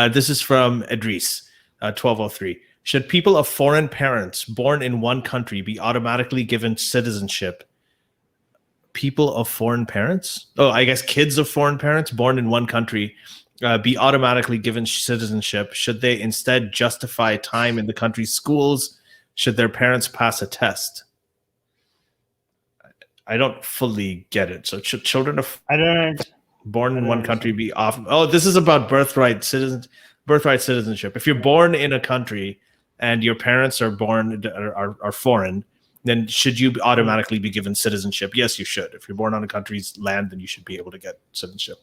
This is from Idris, 1203. Should people of foreign parents born in one country be automatically given citizenship? People of foreign parents? Oh, I guess kids of foreign parents born in one country be automatically given citizenship? Should they instead justify time in the country's schools? Should their parents pass a test? I don't fully get it. So should children of born in one country be off? Oh, this is about birthright citizenship. If you're born in a country and your parents are foreign, then should you automatically be given citizenship? Yes, you should. If you're born on a country's land, then you should be able to get citizenship.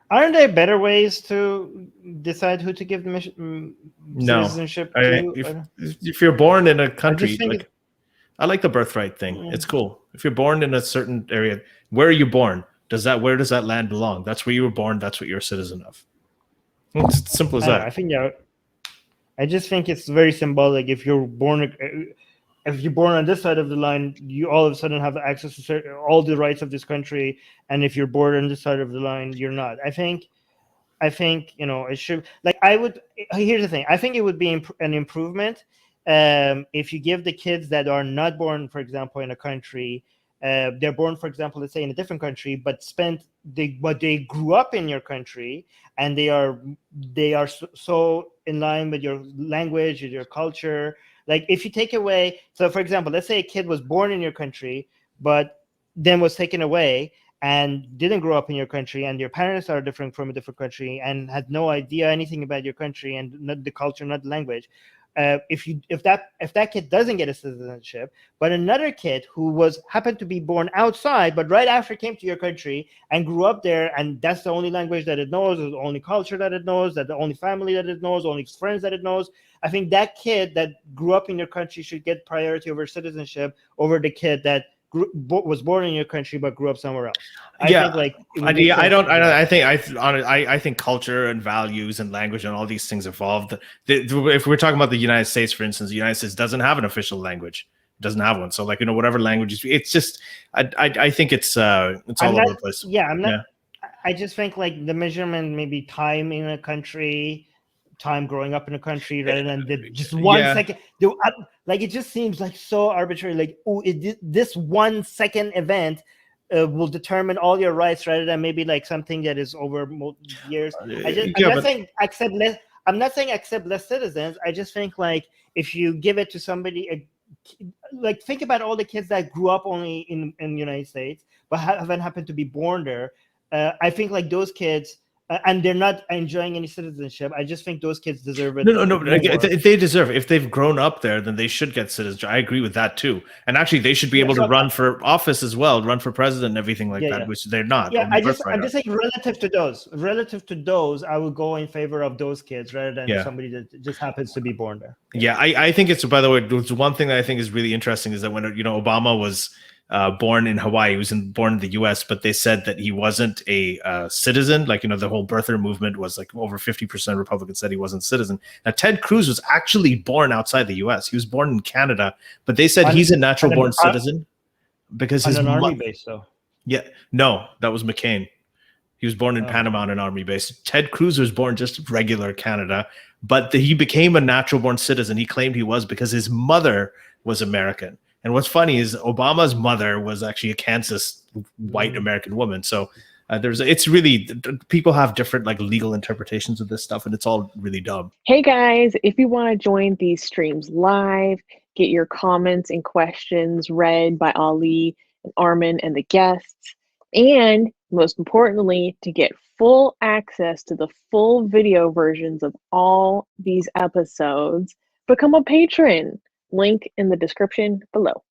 Aren't there better ways to decide who to give citizenship to? If you're born in a country, I like the birthright thing. Yeah. It's cool. If you're born in a certain area, where are you born? Where does that land belong? That's where you were born. That's what you're a citizen of. It's as simple as that. I just think it's very symbolic. If you're born on this side of the line, you all of a sudden have access to all the rights of this country, and if you're born on this side of the line, you're not. I think it should. Here's the thing. I think it would be an improvement if you give the kids that are not born, for example, in a country, they're born, for example, let's say in a different country, but they grew up in your country, and they are so in line with your language, with your culture. Like if you take away, so for example, let's say a kid was born in your country, but then was taken away and didn't grow up in your country, and your parents are different from a different country and had no idea anything about your country and not the culture, not the language. If that kid doesn't get a citizenship, but another kid who happened to be born outside, but right after came to your country and grew up there, and that's the only language that it knows, or the only culture that it knows, that the only family that it knows, only friends that it knows, I think that kid that grew up in your country should get priority over citizenship over the kid that was born in your country but grew up somewhere else. I think culture and values and language and all these things evolved. If we're talking about the United States, for instance, the United States doesn't have an official language. It doesn't have one. So whatever language it's just I think it's all over the place. I just think the measurement, maybe time in a country, time growing up in a country, rather than just 1 second. It just seems so arbitrary. This 1 second event will determine all your rights, rather than maybe something that is over years. I'm not saying accept less citizens. I just think if you give it to somebody, think about all the kids that grew up only in the United States but haven't happened to be born there. I think those kids. And they're not enjoying any citizenship. I just think those kids deserve it. No. They deserve it. If they've grown up there, then they should get citizenship. I agree with that too. And actually, they should be able to run for office as well, run for president and everything that, which they're not. Yeah, I'm just saying relative to those, I would go in favor of those kids rather than somebody that just happens to be born there. Yeah, I think it's, by the way, one thing that I think is really interesting is that when Obama was born in Hawaii. He was born in the U.S., but they said that he wasn't a citizen. The whole birther movement was over 50% Republicans said he wasn't a citizen. Now, Ted Cruz was actually born outside the U.S. He was born in Canada, but they said he's a natural born citizen because his army base, though. Yeah, no, that was McCain. He was born in Panama on an army base. Ted Cruz was born just regular Canada, but he became a natural born citizen. He claimed he was because his mother was American. And what's funny is Obama's mother was actually a Kansas white American woman. So it's really, people have different legal interpretations of this stuff, and it's all really dumb. Hey guys, if you want to join these streams live, get your comments and questions read by Ali and Armin and the guests, and most importantly, to get full access to the full video versions of all these episodes, become a patron. Link in the description below.